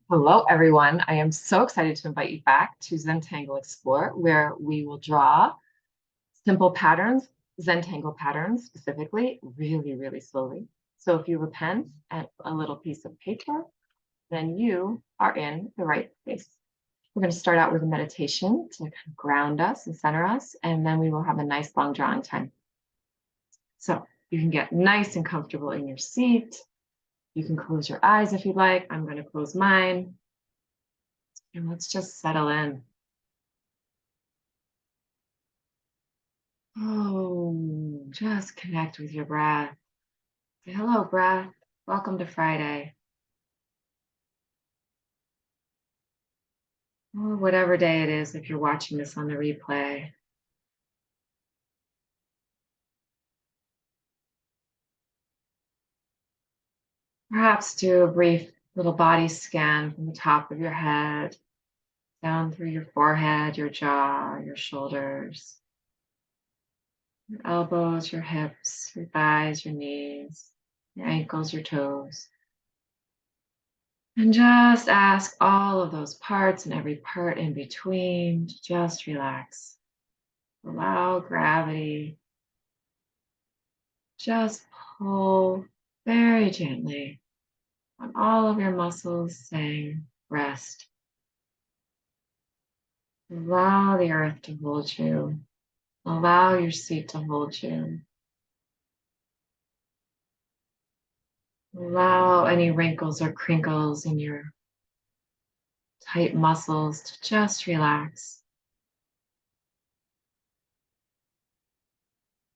Hello, everyone. I am so excited to invite you back to Zentangle Explore, where we will draw simple patterns, Zentangle patterns specifically, really, really slowly. So if you have a pen and a little piece of paper, then you are in the right place. We're going to start out with a meditation to kind of ground us and center us, and then we will have a nice long drawing time. So you can get nice and comfortable in your seat. You can close your eyes if you'd like. I'm going to close mine. And let's just settle in. Oh, just connect with your breath. Say, hello, breath. Welcome to Friday. Or whatever day it is if you're watching this on the replay. Perhaps do a brief little body scan from the top of your head, down through your forehead, your jaw, your shoulders, your elbows, your hips, your thighs, your knees, your ankles, your toes. And just ask all of those parts and every part in between to just relax. Allow gravity. Just pull very gently on all of your muscles, saying rest. Allow the earth to hold you. Allow your seat to hold you. Allow any wrinkles or crinkles in your tight muscles to just relax.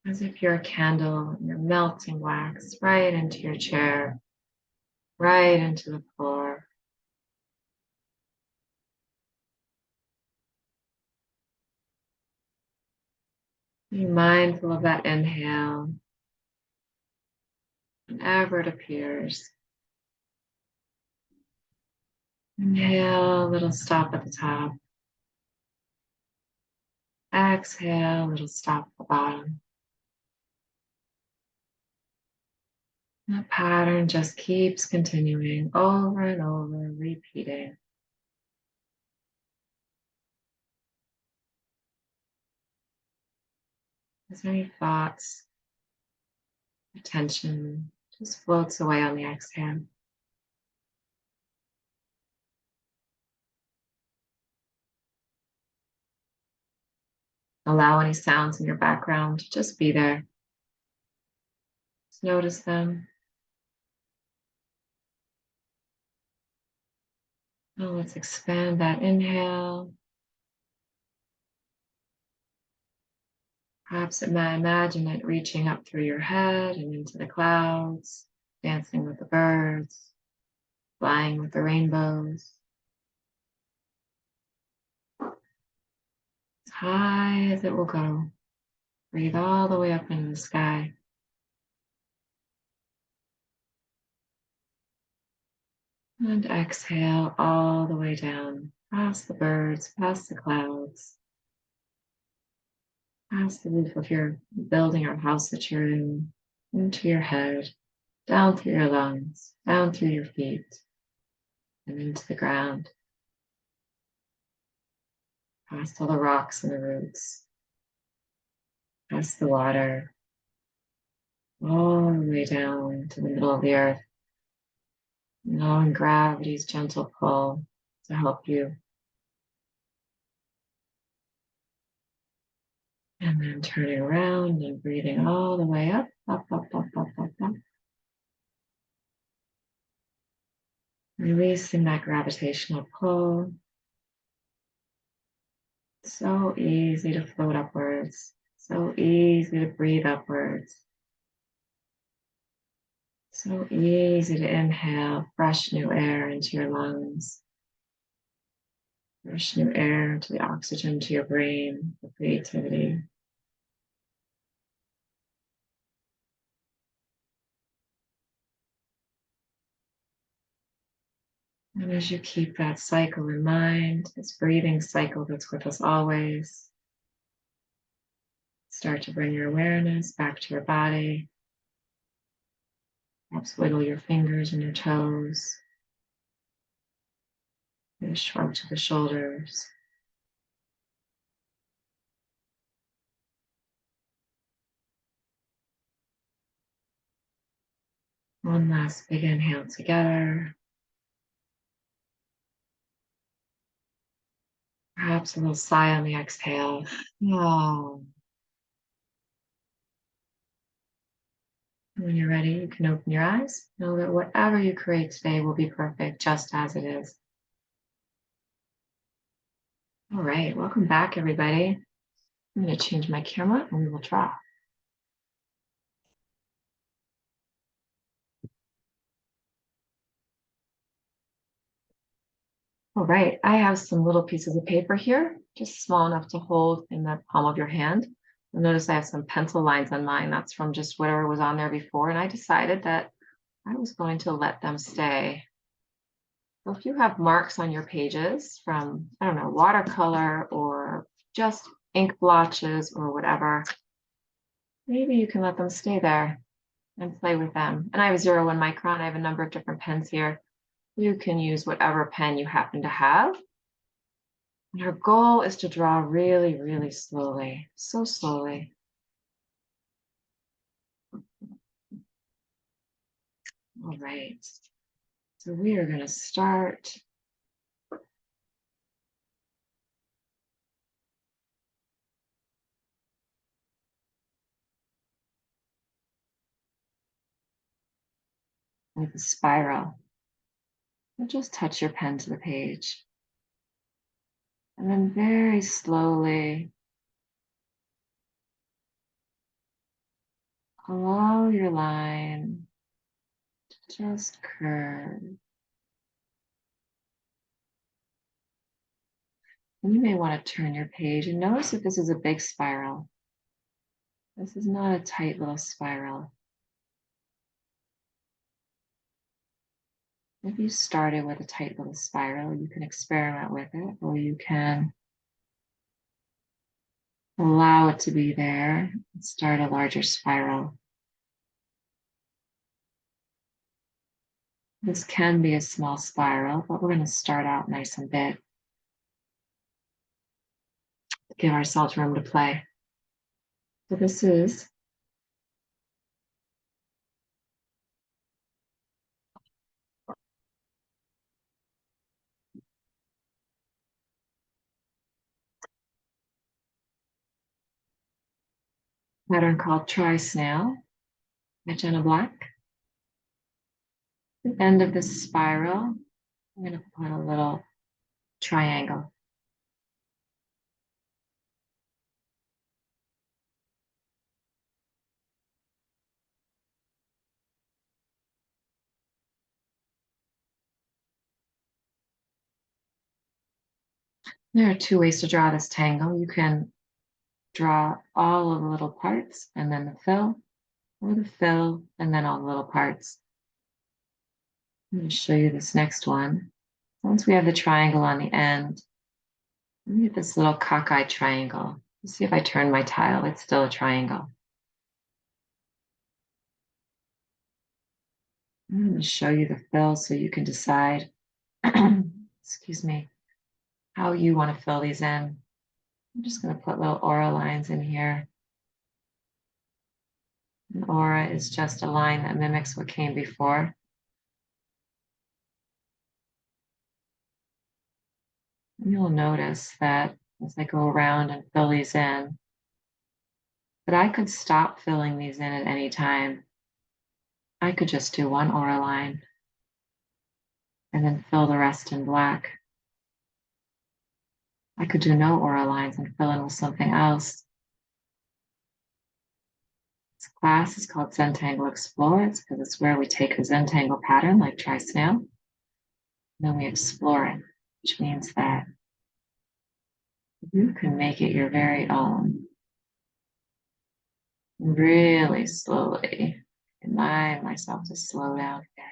As if you're a candle and you're melting wax right into your chair, right into the floor. Be mindful of that inhale whenever it appears. Inhale, little stop at the top. Exhale, little stop at the bottom. That pattern just keeps continuing over and over, repeating. Is there any thoughts, attention, just floats away on the exhale. Allow any sounds in your background to just be there. Just notice them. Now let's expand that inhale. Perhaps imagine it reaching up through your head and into the clouds, dancing with the birds, flying with the rainbows. As high as it will go. Breathe all the way up into the sky. And exhale all the way down, past the birds, past the clouds, past the roof of your building or house that you're in, into your head, down through your lungs, down through your feet, and into the ground, past all the rocks and the roots, past the water, all the way down to the middle of the earth, allowing gravity's gentle pull to help you. And then turning around and breathing all the way up, up, up, up, up, up, up. Releasing that gravitational pull. So easy to float upwards. So easy to breathe upwards. So easy to inhale fresh new air into your lungs. Fresh new air to the oxygen to your brain, for creativity. And as you keep that cycle in mind, this breathing cycle that's with us always, start to bring your awareness back to your body. Perhaps wiggle your fingers and your toes. And shrug to the shoulders. One last big inhale together. Perhaps a little sigh on the exhale. Oh. When you're ready, you can open your eyes. Know that whatever you create today will be perfect just as it is. All right, welcome back, everybody. I'm going to change my camera and we will draw. All right, I have some little pieces of paper here, just small enough to hold in the palm of your hand. You'll notice I have some pencil lines on mine. That's from just whatever was on there before. And I decided that I was going to let them stay. So if you have marks on your pages from, I don't know, watercolor or just ink blotches or whatever, maybe you can let them stay there and play with them. And I have a 01 Micron. I have a number of different pens here. You can use whatever pen you happen to have. And our goal is to draw really, really slowly, so slowly. All right. So we are going to start with a spiral. And just touch your pen to the page. And then very slowly allow your line to just curve. And you may want to turn your page and notice that this is a big spiral. This is not a tight little spiral. If you started with a tight little spiral, you can experiment with it, or you can allow it to be there and start a larger spiral. This can be a small spiral, but we're going to start out nice and big. Give ourselves room to play. So this is a pattern called Trisnail by Jenna. The end of this spiral, I'm going to put a little triangle. There are two ways to draw this tangle. You can draw all of the little parts and then the fill, or the fill and then all the little parts. I'm going to show you this next one. Once we have the triangle on the end, let me get this little cockeyed triangle. Let's see if I turn my tile, it's still a triangle. I'm going to show you the fill so you can decide, excuse me, how you want to fill these in. I'm just going to put little aura lines in here. An aura is just a line that mimics what came before. And you'll notice that as I go around and fill these in, that I could stop filling these in at any time. I could just do one aura line and then fill the rest in black. I could do no aura lines and fill in with something else. This class is called Zentangle Explore. It's because it's where we take a Zentangle pattern like Trisnail, and then we explore it, which means that you can make it your very own. Really slowly. Remind myself to slow down here.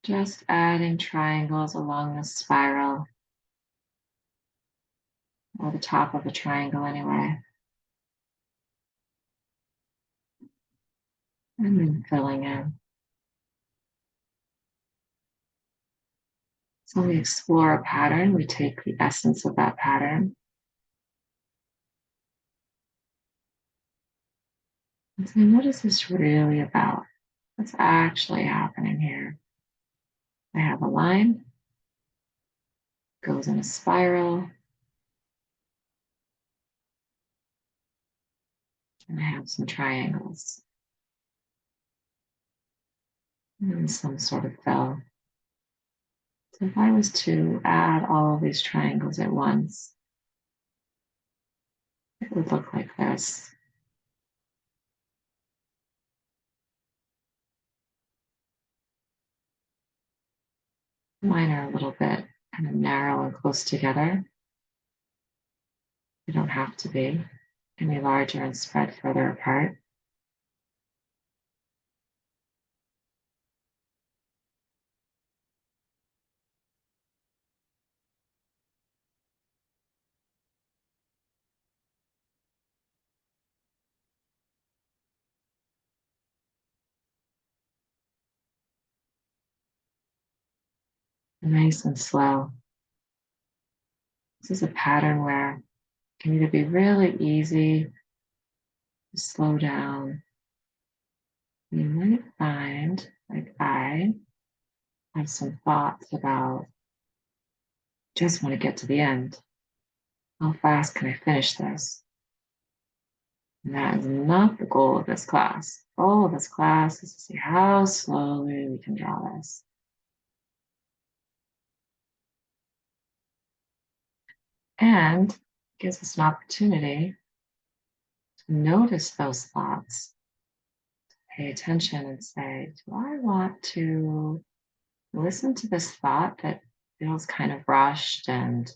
Just adding triangles along the spiral, or the top of a triangle anyway. and then filling in. So we explore a pattern, we take the essence of that pattern and say, what is this really about? What's actually happening here? I have a line, goes in a spiral, and I have some triangles and some sort of fill. So if I was to add all of these triangles at once, it would look like this. Mine are a little bit kind of narrow and close together. They don't have to be. They can be larger and spread further apart. Nice and slow. This is a pattern where it can either be really easy to slow down. You might find, like I have some thoughts about just want to get to the end. How fast can I finish this? And that is not the goal of this class. The goal of this class is to see how slowly we can draw this. And gives us an opportunity to notice those thoughts, pay attention and say, do I want to listen to this thought that feels kind of rushed and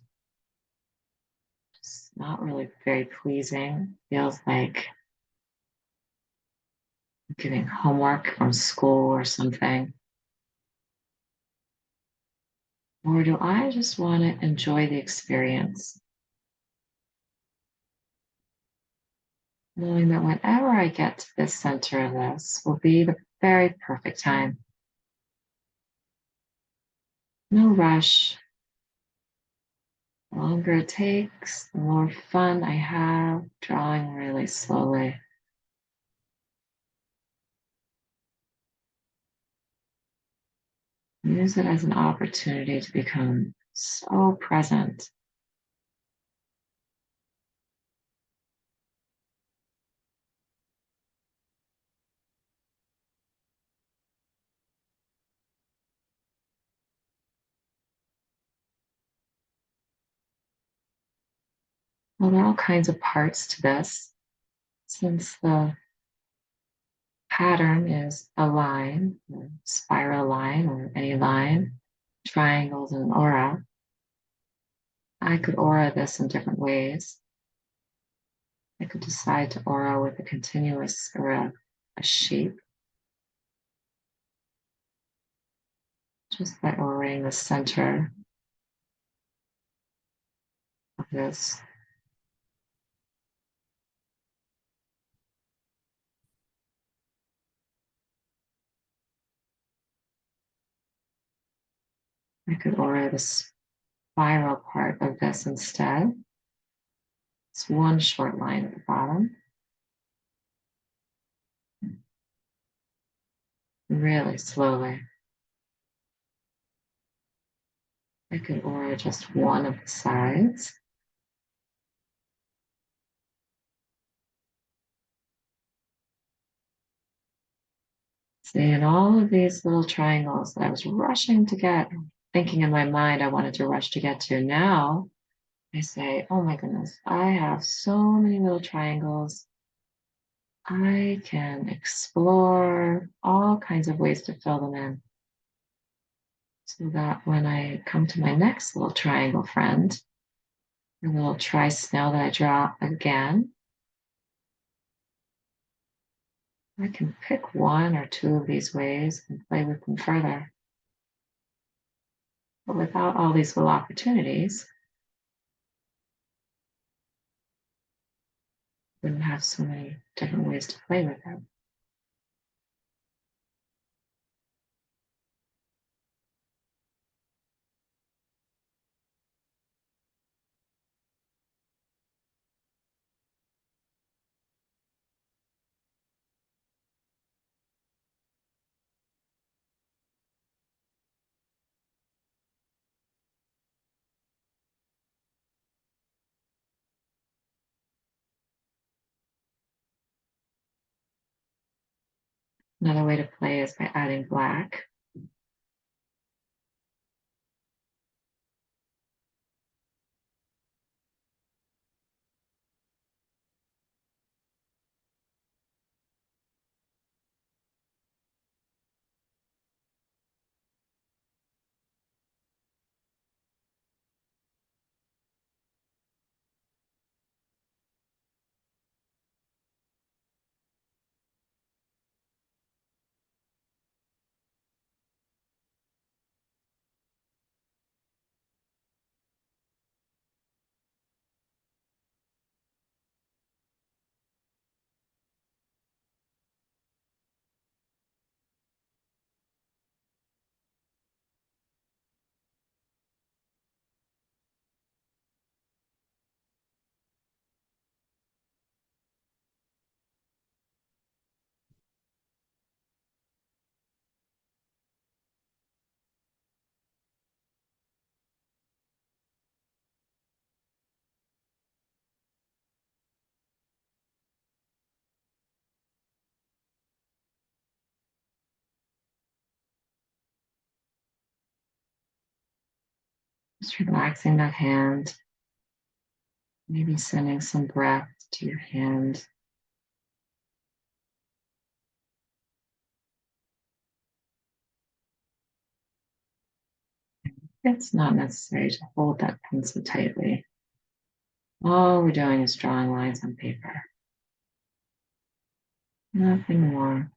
just not really very pleasing? Feels like I'm giving homework from school or something. Or do I just want to enjoy the experience? Knowing that whenever I get to this center of this will be the very perfect time. No rush. The longer it takes, the more fun I have drawing really slowly. Use it as an opportunity to become so present. Well, there are all kinds of parts to this. Since the pattern is a line, a spiral line, or any line, triangles, and an aura, I could aura this in different ways. I could decide to aura with a continuous or a shape, just by auraing the center of this. I could aura the spiral part of this instead. It's one short line at the bottom. Really slowly. I could aura just one of the sides. See, and all of these little triangles that I was rushing to get, thinking in my mind I wanted to rush to get to, now I say, oh my goodness, I have so many little triangles. I can explore all kinds of ways to fill them in. So that when I come to my next little triangle friend, a little trisnail that I draw again, I can pick one or two of these ways and play with them further. But without all these little opportunities, we wouldn't have so many different ways to play with them. Another way to play is by adding black. Just relaxing that hand, maybe sending some breath to your hand. It's not necessary to hold that pencil tightly. All we're doing is drawing lines on paper. Nothing more.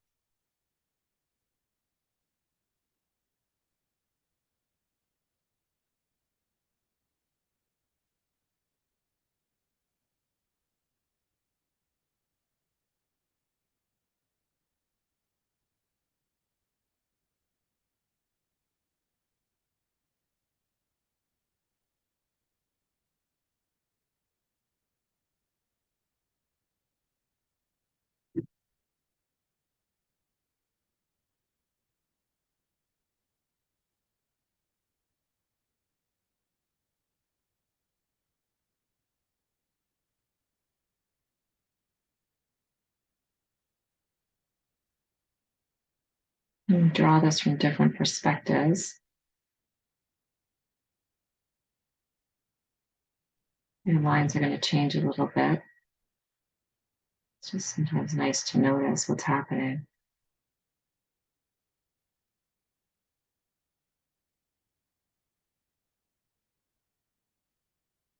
And draw this from different perspectives. Your lines are going to change a little bit. It's just sometimes nice to notice what's happening.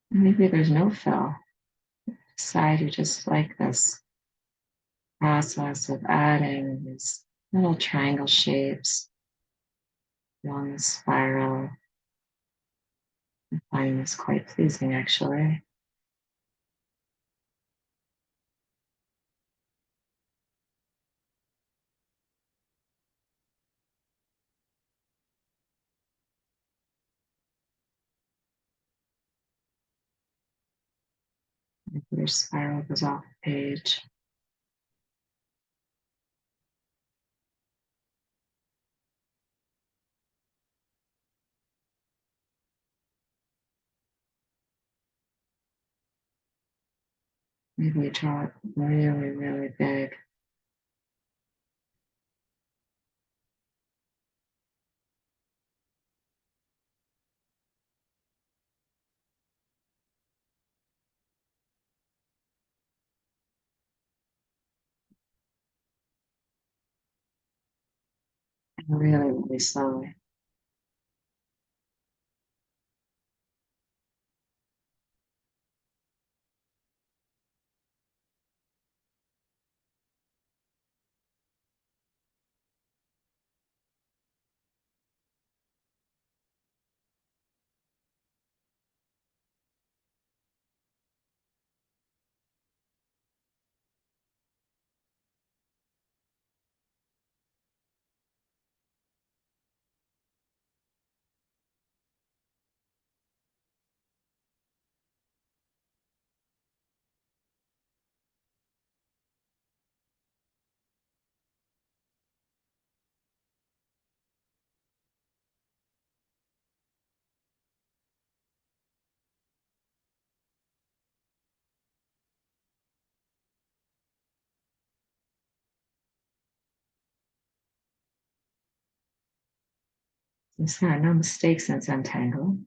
Maybe there's no fill. Decide you just like this process of adding these little triangle shapes along the spiral. I find this quite pleasing, actually. Your spiral goes off the page. Maybe you draw it really, really big. And really, really slowly. There are no mistakes in Zentangle.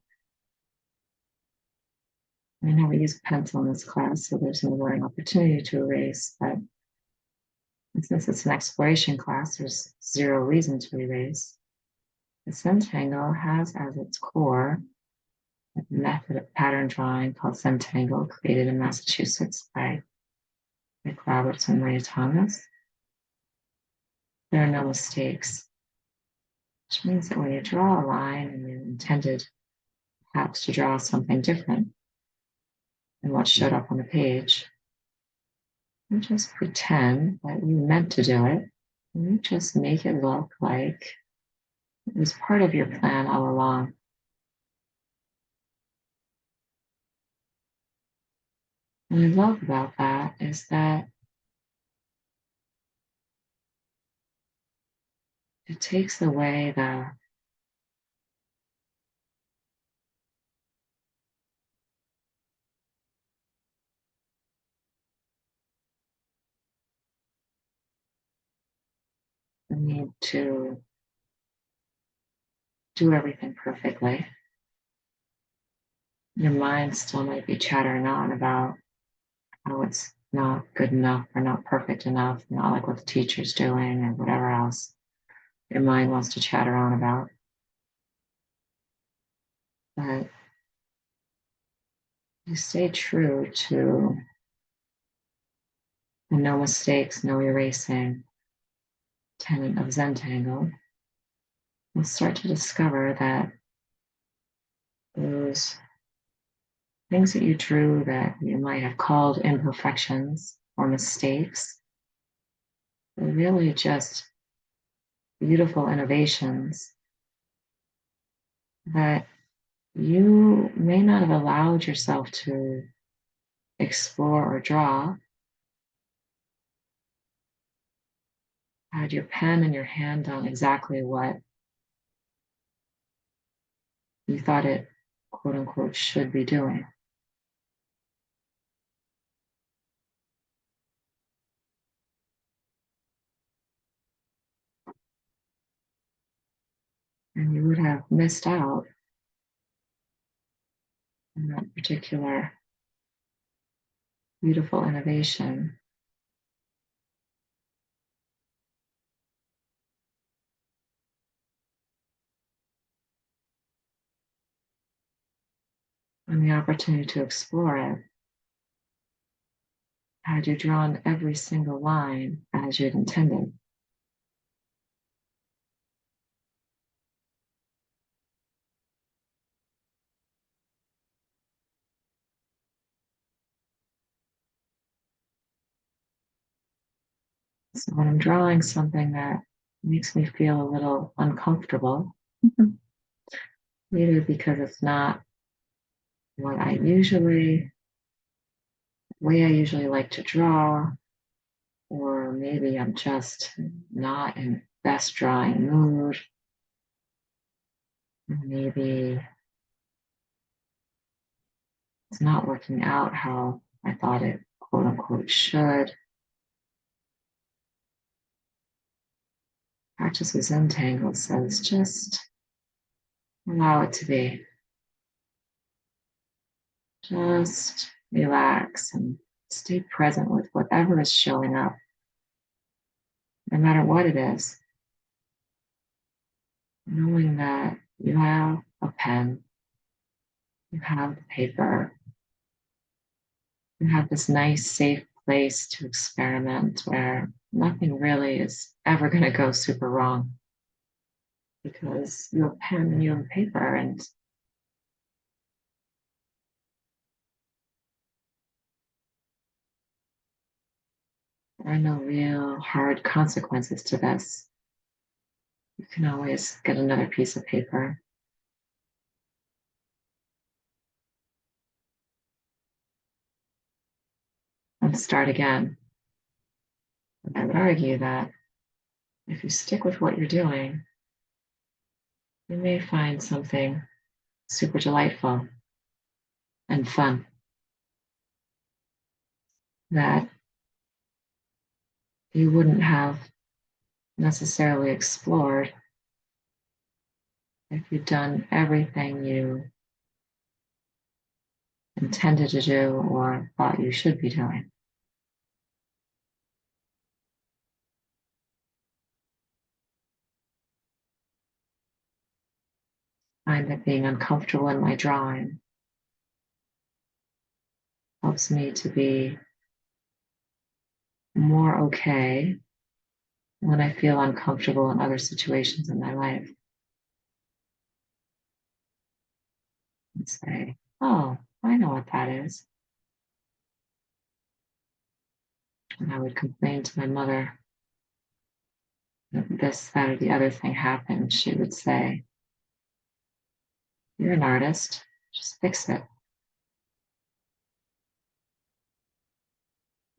I never use a pencil in this class, so there's never an opportunity to erase, but since it's an exploration class, there's zero reason to erase. The Zentangle has as its core a method of pattern drawing called Zentangle, created in Massachusetts by Rick Roberts and Maria Thomas. There are no mistakes, which means that when you draw a line and you intended perhaps to draw something different than what showed up on the page, you just pretend that you meant to do it, and you just make it look like it was part of your plan all along. What I love about that is that it takes away the need to do everything perfectly. Your mind still might be chattering on about how it's not good enough or not perfect enough, not like what the teacher's doing or whatever else your mind wants to chatter on about. But you stay true to the no mistakes, no erasing tenet of Zentangle. You'll start to discover that those things that you drew that you might have called imperfections or mistakes are really just beautiful innovations that you may not have allowed yourself to explore or draw had your pen in your hand done exactly what you thought it, quote unquote, should be doing. And you would have missed out on that particular beautiful innovation. And the opportunity to explore it had you drawn every single line as you'd intended. So when I'm drawing something that makes me feel a little uncomfortable, either because it's not what way I usually like to draw, or maybe I'm just not in best drawing mood. Maybe it's not working out how I thought it, quote unquote, should. Practice with Zentangle says just allow it to be. Just relax and stay present with whatever is showing up, no matter what it is. Knowing that you have a pen, you have the paper, you have this nice, safe place to experiment where nothing really is ever going to go super wrong because you have a pen and you have a paper, and there are no real hard consequences to this. You can always get another piece of paper and start again. And I would argue that if you stick with what you're doing, you may find something super delightful and fun that you wouldn't have necessarily explored if you've done everything you intended to do or thought you should be doing. I find that being uncomfortable in my drawing helps me to be more okay when I feel uncomfortable in other situations in my life. And say, oh, I know what that is. And I would complain to my mother that this, that, or the other thing happened. She would say, you're an artist, just fix it.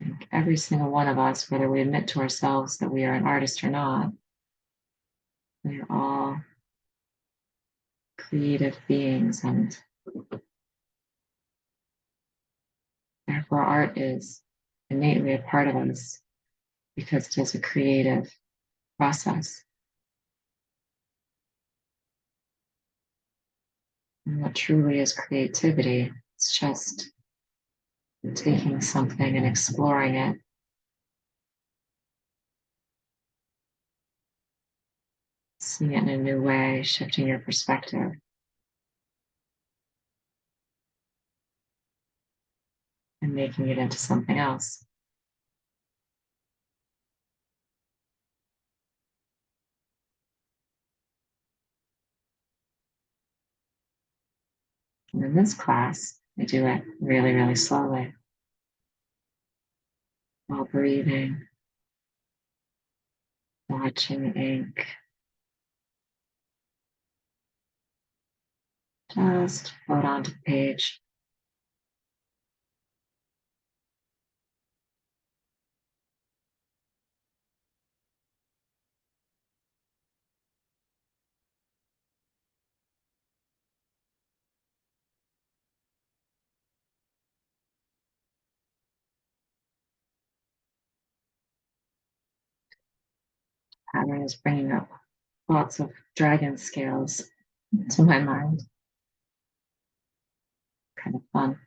I think every single one of us, whether we admit to ourselves that we are an artist or not, we are all creative beings, and therefore art is innately a part of us because it is a creative process. And what truly is creativity? It's just taking something and exploring it, seeing it in a new way, shifting your perspective, and making it into something else. And in this class, I do it really, really slowly while breathing, watching the ink just float onto the page. Pattern is bringing up lots of dragon scales to my mind. Kind of fun.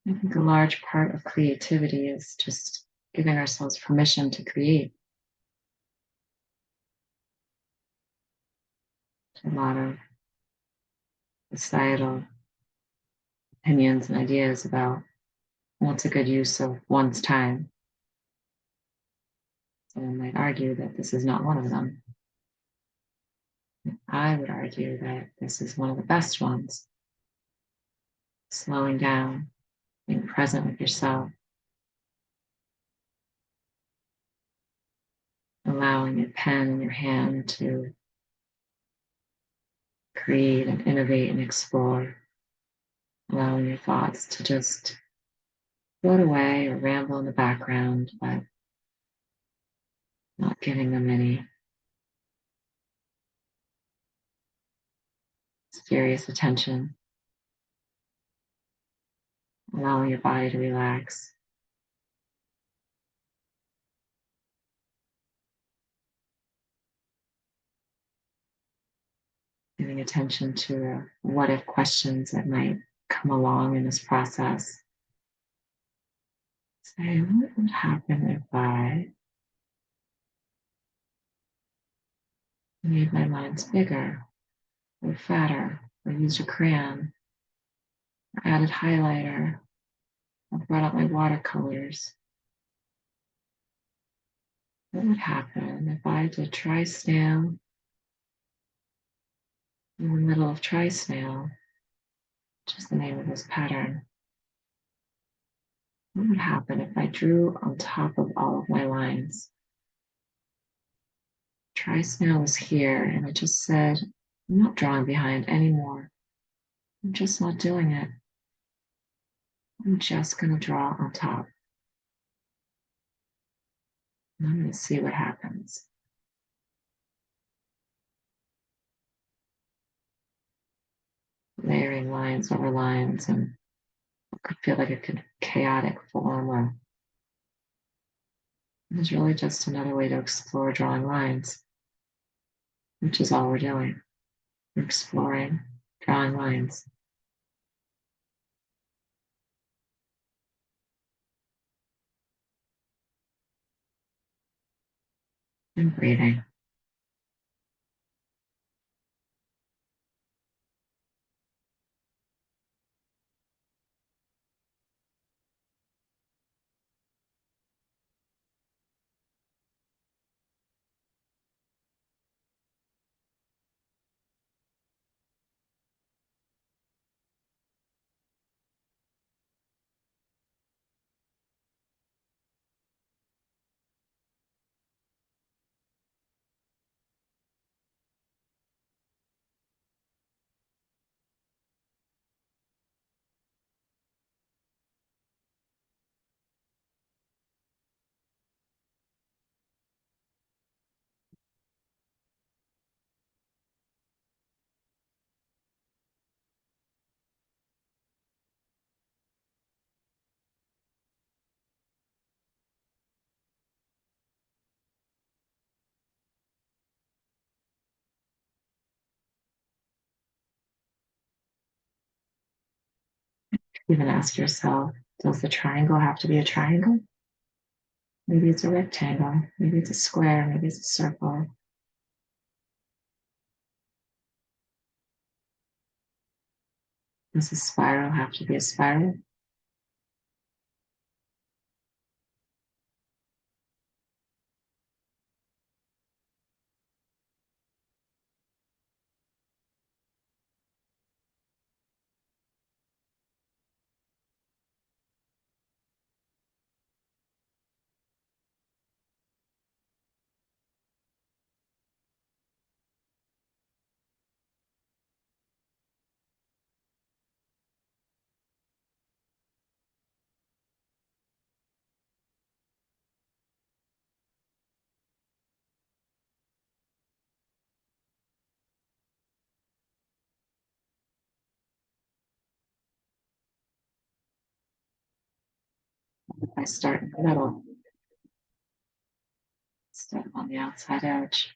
I think a large part of creativity is just giving ourselves permission to create. A lot of societal opinions and ideas about what's a good use of one's time. Someone might argue that this is not one of them. I would argue that this is one of the best ones. Slowing down, being present with yourself, allowing your pen in your hand to create and innovate and explore, allowing your thoughts to just float away or ramble in the background, but not giving them any mysterious attention, allowing your body to relax. Giving attention to the what if questions that might come along in this process. Say, what would happen if I made my lines bigger or fatter, or used a crayon, or added highlighter, or brought out my watercolors? What would happen if I did Trisnail in the middle of Trisnail, which is the name of this pattern? What would happen if I drew on top of all of my lines? Trisnail was here, and I just said, I'm not drawing behind anymore. I'm just not doing it. I'm just going to draw on top. And I'm going to see what happens. Layering lines over lines, and it could feel like a chaotic form, or it was really just another way to explore drawing lines, which is all we're doing. We're exploring drawing lines. And breathing. Even ask yourself, does the triangle have to be a triangle? Maybe it's a rectangle, maybe it's a square, maybe it's a circle. Does a spiral have to be a spiral? If I start in the middle, start on the outside edge.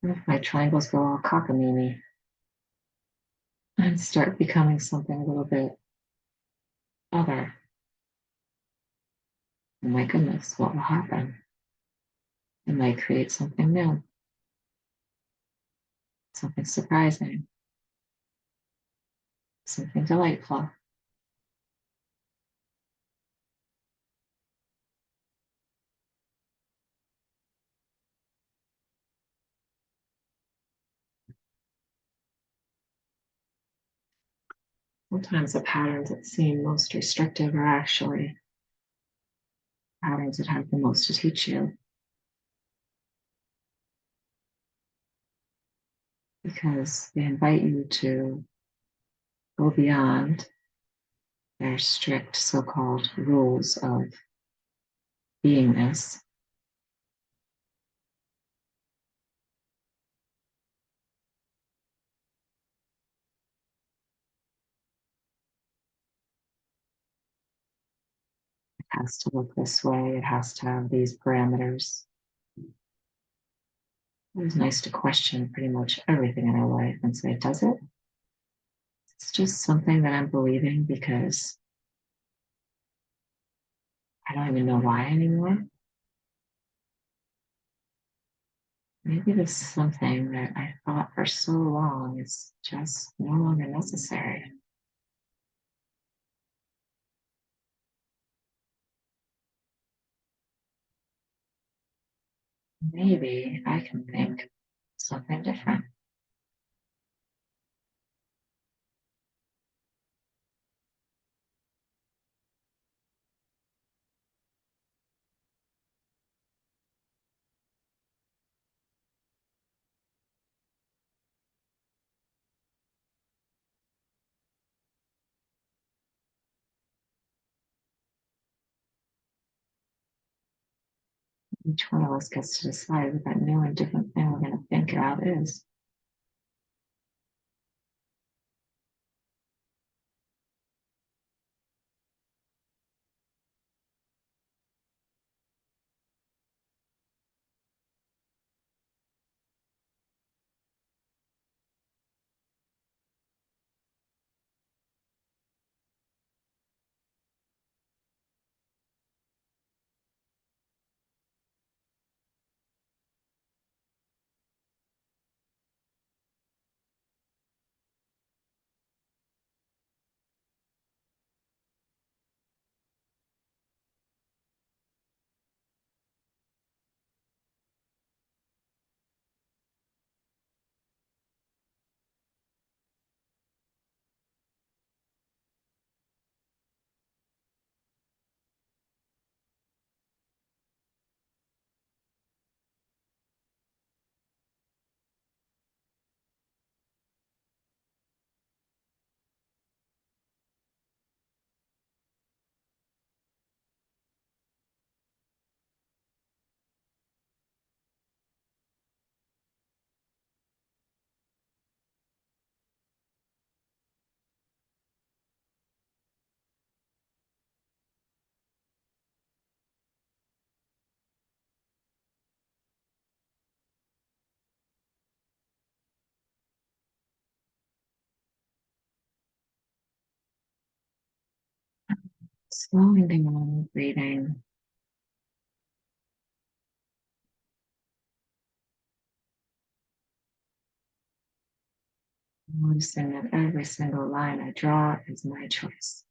What if my triangles go all cockamamie and start becoming something a little bit other? Oh my goodness, what will happen? It might create something new, something surprising, something delightful. Sometimes the patterns that seem most restrictive are actually patterns that have the most to teach you because they invite you to go beyond their strict so called rules of beingness. It has to look this way, it has to have these parameters. It was nice to question pretty much everything in our life and say, does it? It's just something that I'm believing because I don't even know why anymore. Maybe this something that I thought for so long is just no longer necessary. Maybe I can think something different. Each one of us gets to decide what that new and different thing we're going to think out is. Slowing down, breathing, noticing that every single line I draw is my choice.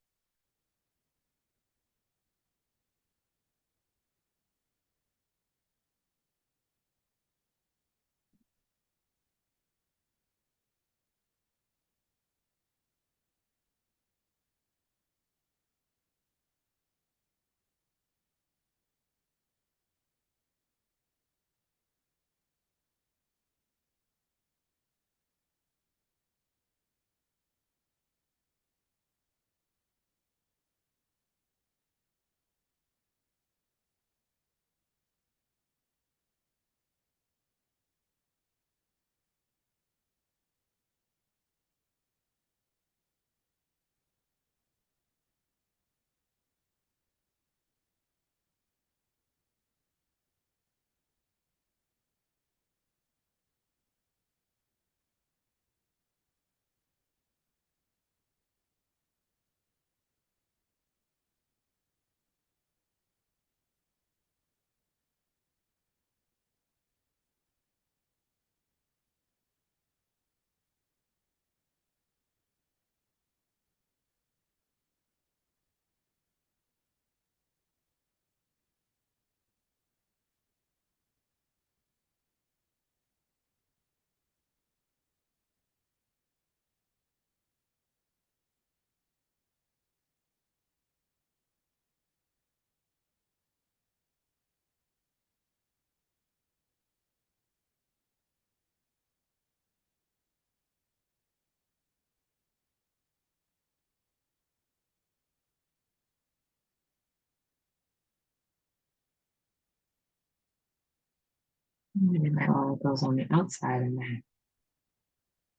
Maybe my oil goes on the outside and then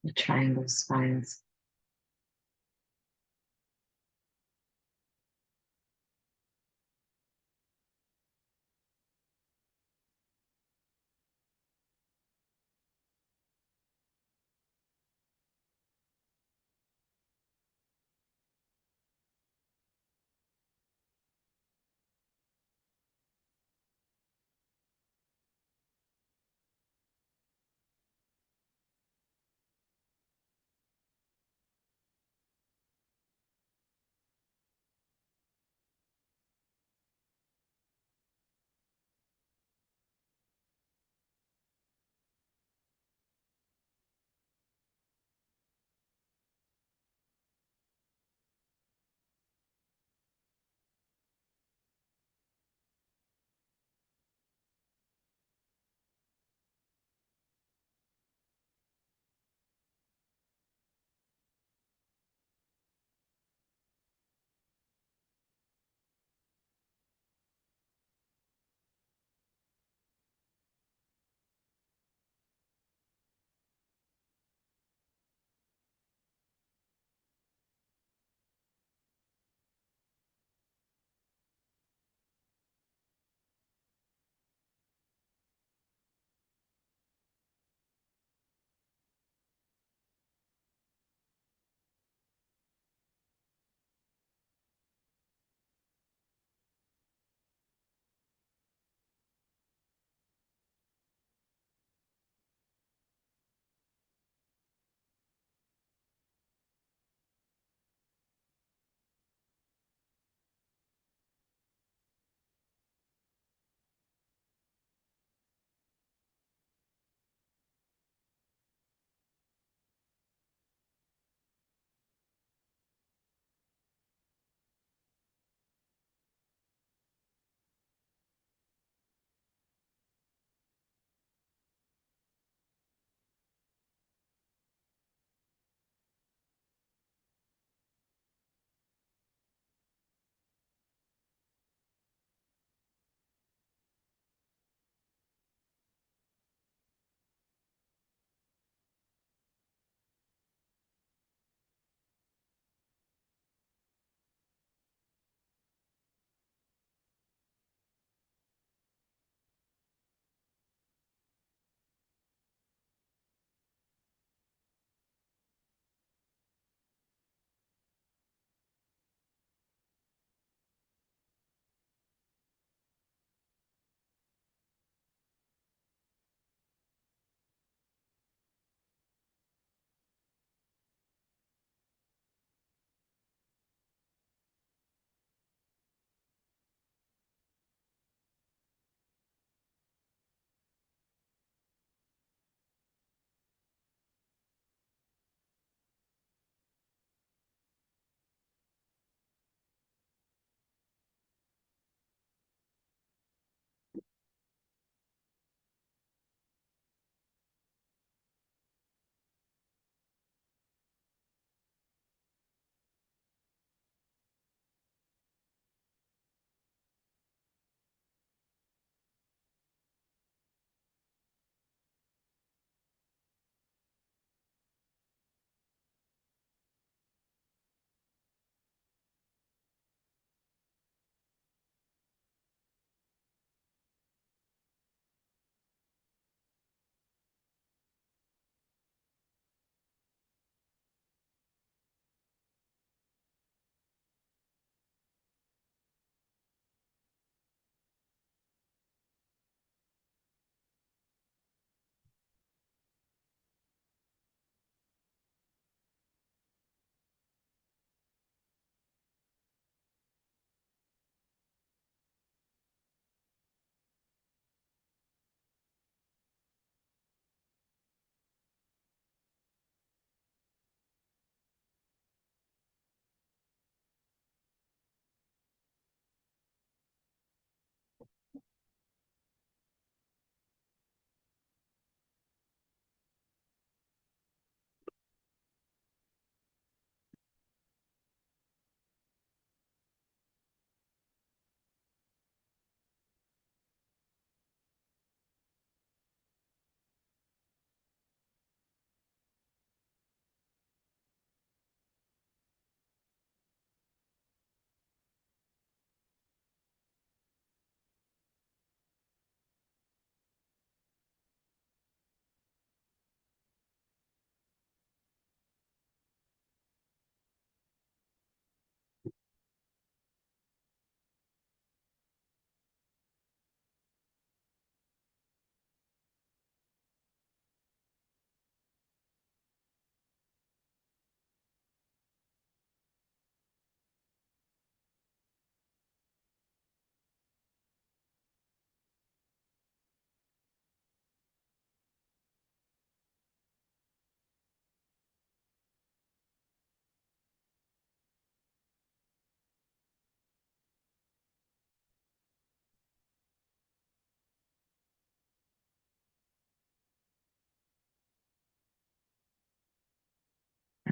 the triangle spines.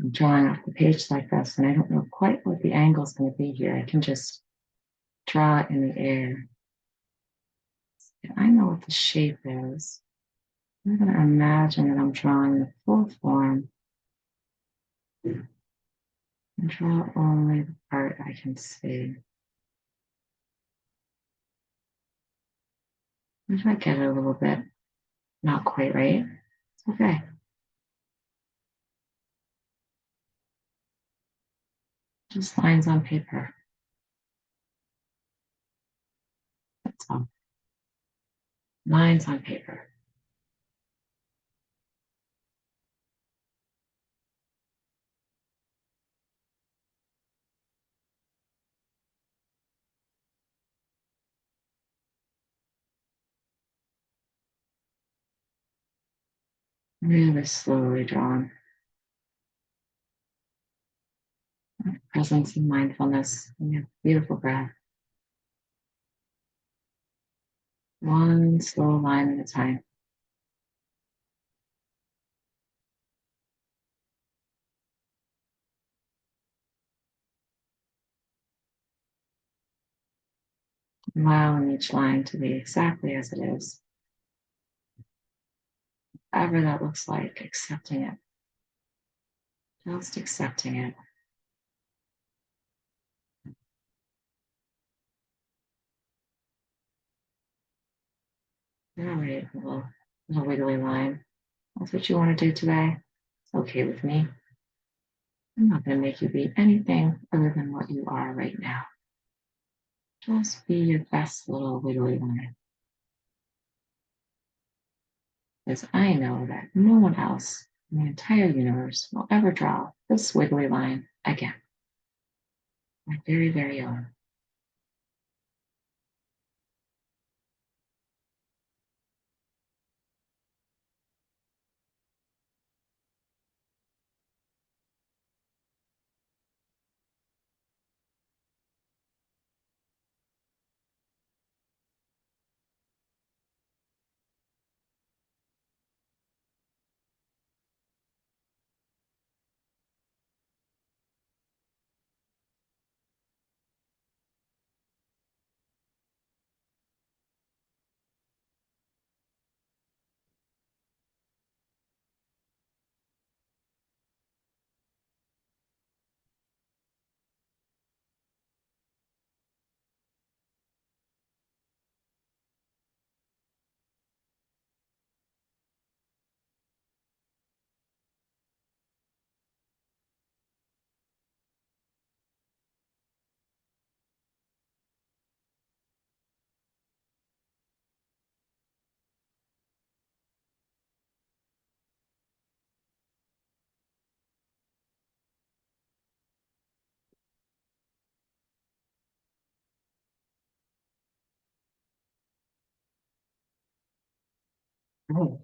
I'm drawing off the page like this, and I don't know quite what the angle is going to be here. I can just draw it in the air. And I know what the shape is. I'm going to imagine that I'm drawing the full form and draw only the part I can see. If I get it a little bit not quite right, it's okay. Just lines on paper. That's all. Lines on paper. Really slowly drawn. Presence and mindfulness. And you have beautiful breath. One slow line at a time. Allowing each line to be exactly as it is. Whatever that looks like, accepting it. Just accepting it. All right, little wiggly line. That's what you want to do today. It's okay with me. I'm not going to make you be anything other than what you are right now. Just be your best little wiggly line. Because I know that no one else in the entire universe will ever draw this wiggly line again. My very, very own. I'll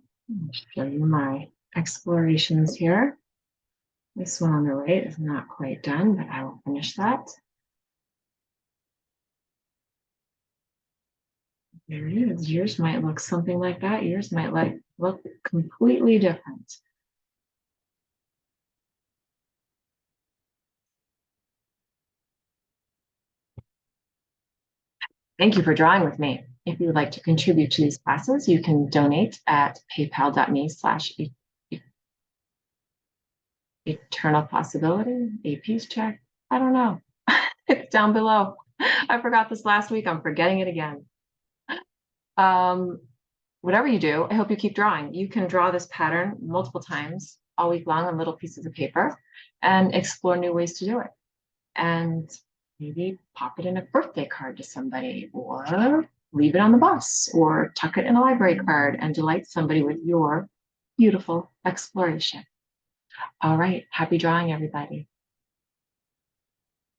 show you my explorations here. This one on the right is not quite done, but I will finish that. There it is. Yours might look something like that. Yours might look completely different. Thank you for drawing with me. If you would like to contribute to these classes, you can donate at paypal.me/eternal possibility, a Piszczek. I don't know. It's down below. I forgot this last week. I'm forgetting it again. Whatever you do, I hope you keep drawing. You can draw this pattern multiple times all week long on little pieces of paper and explore new ways to do it. And maybe pop it in a birthday card to somebody, or leave it on the bus, or tuck it in a library card and delight somebody with your beautiful exploration. All right, happy drawing, everybody.